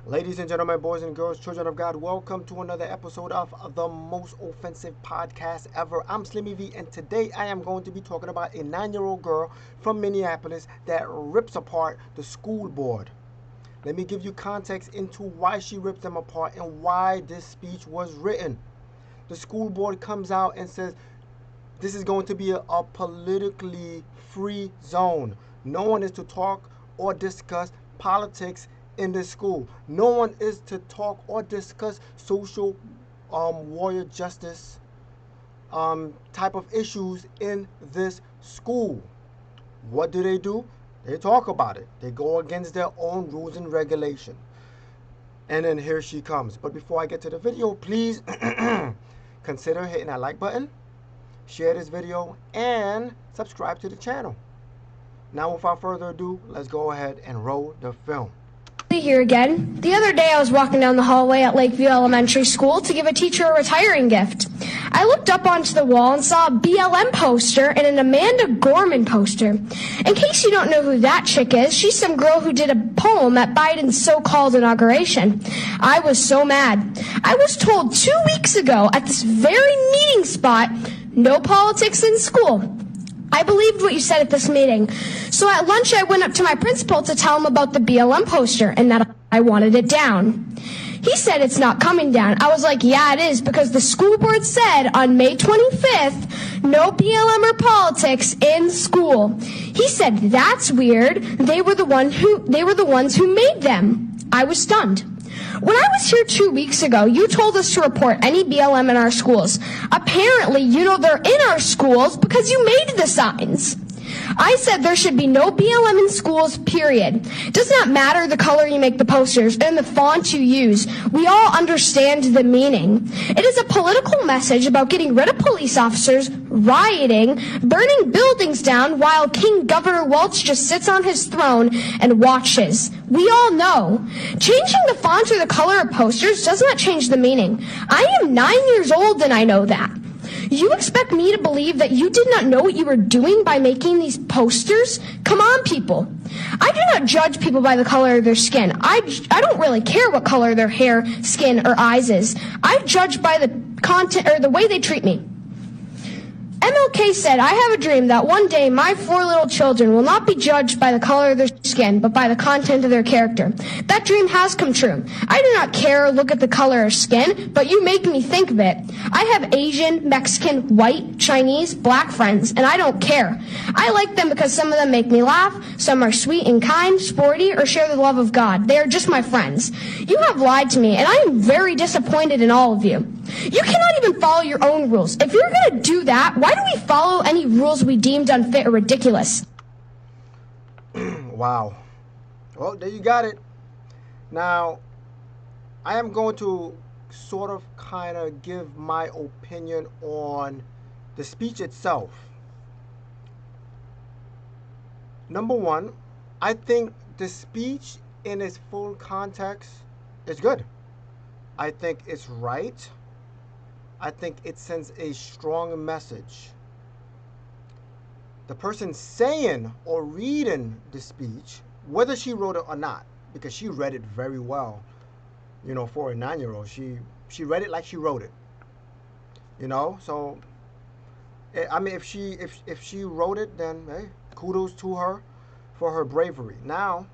Ladies and gentlemen, boys and girls, children of God, welcome to another episode of the most offensive podcast ever. I'm Slimmy V, and today I am going to be talking about a 9-year-old girl from Minneapolis that rips apart the school board. Let me give you context into why she ripped them apart and why this speech was written. The school board comes out and says this is going to be a politically free zone. No one is to talk or discuss politics in this school. No one is to talk or discuss social warrior justice type of issues in this school. What do? They talk about it. They go against their own rules and regulation. And then here she comes. But before I get to the video, please consider hitting that like button, share this video, and subscribe to the channel. Now, without further ado, let's go ahead and roll the film. Here again. The other day I was walking down the hallway at Lakeville Elementary School to give a teacher a retiring gift. I looked up onto the wall and saw a BLM poster and an Amanda Gorman poster. In case you don't know who that chick is, she's some girl who did a poem at Biden's so-called inauguration. I was so mad. I was told 2 weeks ago at this very meeting spot, no politics in school. I believed what you said at this meeting. So at lunch, I went up to my principal to tell him about the BLM poster and that I wanted it down. He said it's not coming down. I was like, yeah, it is, because the school board said on May 25th, no BLM or politics in school. He said, that's weird. They were the ones who made them. I was stunned. When I was here 2 weeks ago, you told us to report any BLM in our schools. Apparently, you know they're in our schools because you made the signs. I said there should be no BLM in schools, period. It does not matter the color you make the posters and the font you use. We all understand the meaning. It is a political message about getting rid of police officers, rioting, burning buildings down while King Governor Welch just sits on his throne and watches. We all know. Changing the font or the color of posters does not change the meaning. I am 9 years old and I know that. You expect me to believe that you did not know what you were doing by making these posters? Come on, people. I do not judge people by the color of their skin. I don't really care what color their hair, skin, or eyes is. I judge by the content or the way they treat me. MLK said, I have a dream that one day my 4 little children will not be judged by the color of their skin, but by the content of their character. That dream has come true. I do not care or look at the color of skin, but you make me think of it. I have Asian, Mexican, white, Chinese, black friends, and I don't care. I like them because some of them make me laugh, some are sweet and kind, sporty, or share the love of God. They are just my friends. You have lied to me, and I am very disappointed in all of you. You cannot even follow your own rules. If you're going to do that, why do we follow any rules we deemed unfit or ridiculous? Wow. Well, there you got it. Now, I am going to sort of kind of give my opinion on the speech itself. Number one, I think the speech in its full context is good. I think it's right. I think it sends a strong message. The person saying or reading the speech, whether she wrote it or not, because she read it very well, you know, for a 9-year-old, she read it like she wrote it, you know. So, I mean, if she wrote it, then hey, kudos to her for her bravery. Now,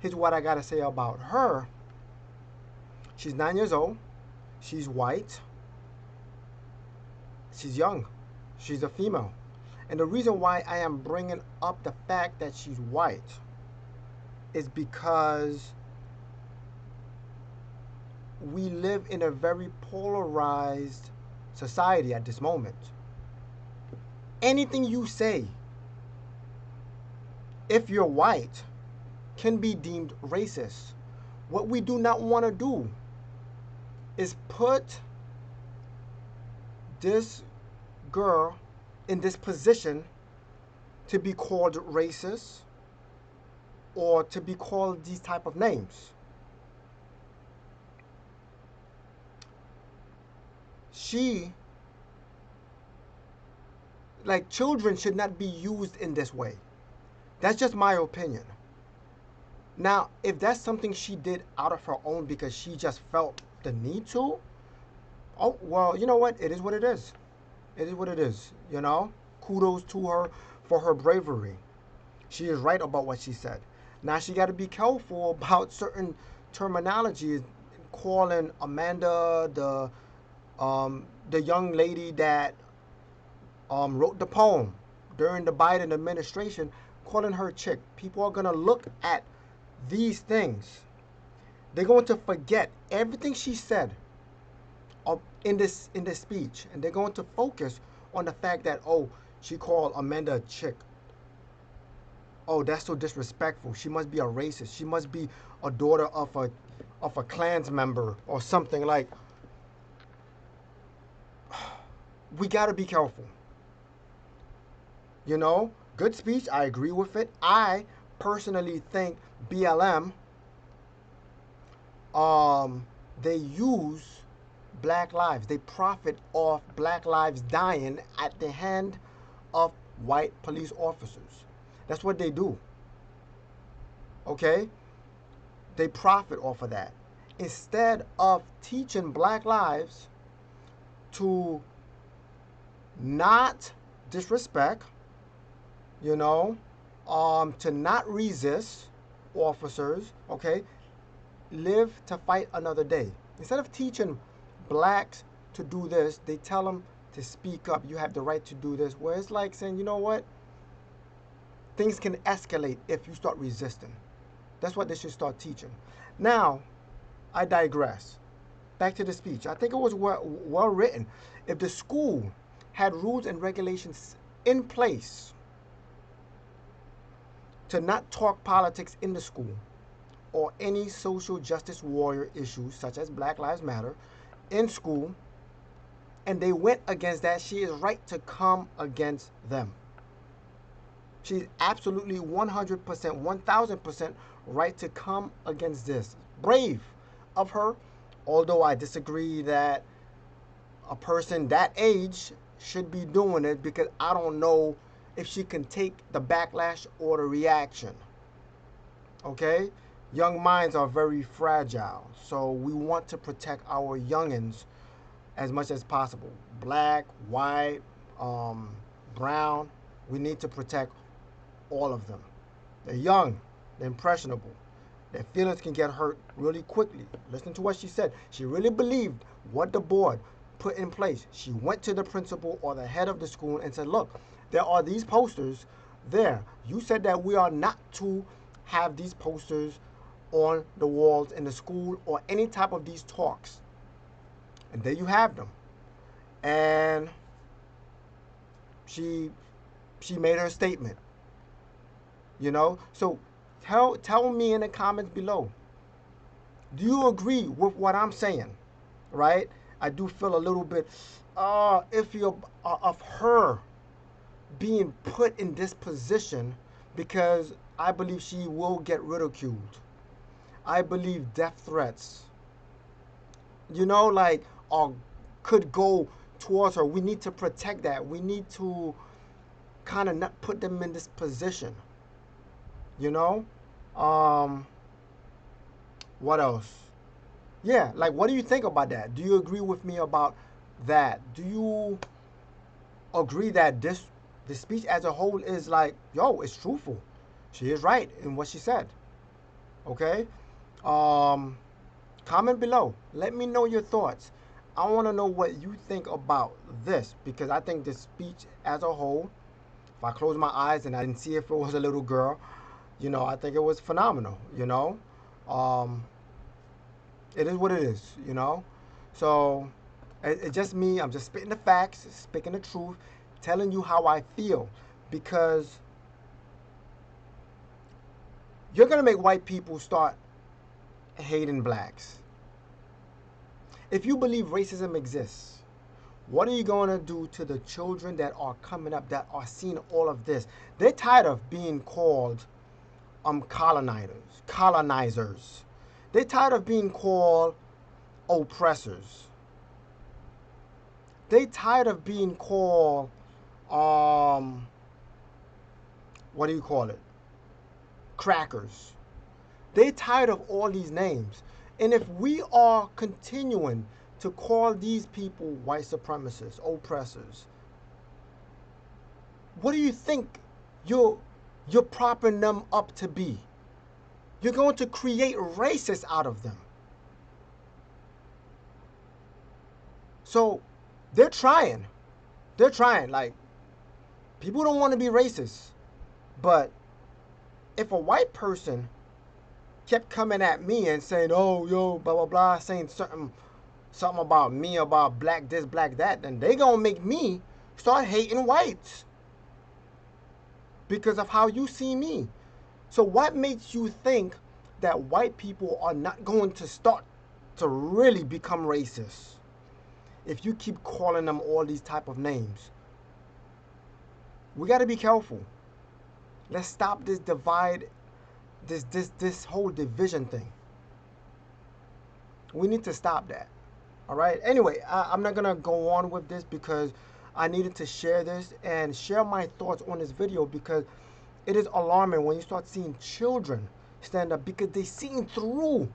here's what I gotta say about her. She's 9 years old. She's white. She's young. She's a female. And the reason why I am bringing up the fact that she's white is because we live in a very polarized society at this moment. Anything you say, if you're white, can be deemed racist. What we do not want to do is put this girl in this position to be called racist or to be called these type of names. Children should not be used in this way. That's just my opinion. Now, if that's something she did out of her own because she just felt the need to, oh, well, you know what? It is what it is. It is what it is, you know? Kudos to her for her bravery. She is right about what she said. Now she got to be careful about certain terminology, calling Amanda the young lady that wrote the poem during the Biden administration, calling her chick. People are gonna look at these things. They're going to forget everything she said in this speech, and they're going to focus on the fact that, oh, she called Amanda a chick. Oh, that's so disrespectful. She must be a racist. She must be a daughter of a Klans member or something. Like, we got to be careful. You know, good speech. I agree with it. I personally think BLM, they use black lives. They profit off black lives dying at the hand of white police officers. That's what they do. Okay? They profit off of that. Instead of teaching black lives to not disrespect, you know, to not resist officers, okay? Live to fight another day. Instead of teaching blacks to do this, they tell them to speak up. You have the right to do this. Where it's like saying, you know what? Things can escalate if you start resisting. That's what they should start teaching. Now, I digress. Back to the speech. I think it was well written. If the school had rules and regulations in place to not talk politics in the school or any social justice warrior issues such as Black Lives Matter in school, and they went against that, she is right to come against them. She's absolutely 100%, 1000% right to come against this. Brave of her, although I disagree that a person that age should be doing it, because I don't know if she can take the backlash or the reaction. Okay? Young minds are very fragile, so we want to protect our youngins as much as possible. Black, white, brown, we need to protect all of them. They're young, they're impressionable. Their feelings can get hurt really quickly. Listen to what she said. She really believed what the board put in place. She went to the principal or the head of the school and said, look, there are these posters there. You said that we are not to have these posters on the walls in the school or any type of these talks. And there you have them. And she made her statement. You know, so tell me in the comments below. Do you agree with what I'm saying? Right? I do feel a little bit iffy of her being put in this position, because I believe she will get ridiculed. I believe death threats, you know, like, could go towards her. We need to protect that. We need to kind of not put them in this position. You know? What else? Yeah, like, what do you think about that? Do you agree with me about that? Do you agree that the speech as a whole is like, yo, it's truthful? She is right in what she said. Okay? Comment below. Let me know your thoughts. I want to know what you think about this, because I think the speech as a whole, if I close my eyes and I didn't see if it was a little girl, you know, I think it was phenomenal, you know. It is what it is, you know. So, it's just me. I'm just spitting the facts, speaking the truth, telling you how I feel. Because you're going to make white people start hating blacks. If you believe racism exists, what are you going to do to the children that are coming up, that are seeing all of this? They're tired of being called colonizers. They're tired of being called oppressors. They're tired of being called, what do you call it? Crackers. They're tired of all these names. And if we are continuing to call these people white supremacists, oppressors, what do you think you're propping them up to be? You're going to create racists out of them. So they're trying. They're trying. Like, people don't want to be racist. But if a white person kept coming at me and saying, oh, yo, blah, blah, blah, saying something about me, about black this, black that, then they gonna make me start hating whites because of how you see me. So what makes you think that white people are not going to start to really become racist if you keep calling them all these type of names? We got to be careful. Let's stop this divide, this whole division thing. We need to stop that. All right. Anyway, I'm not going to go on with this because I needed to share this and share my thoughts on this video, because it is alarming when you start seeing children stand up because they seen through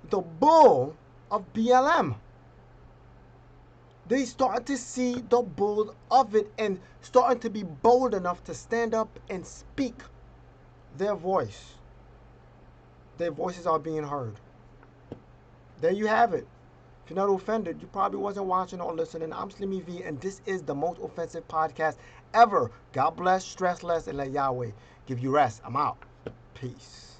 the bull of BLM. They start to see the bull of it and starting to be bold enough to stand up and speak their voice. Their voices are being heard. There you have it. If you're not offended, you probably wasn't watching or listening. I'm Slimmy V, and this is the most offensive podcast ever. God bless, stress less, and let Yahweh give you rest. I'm out. Peace.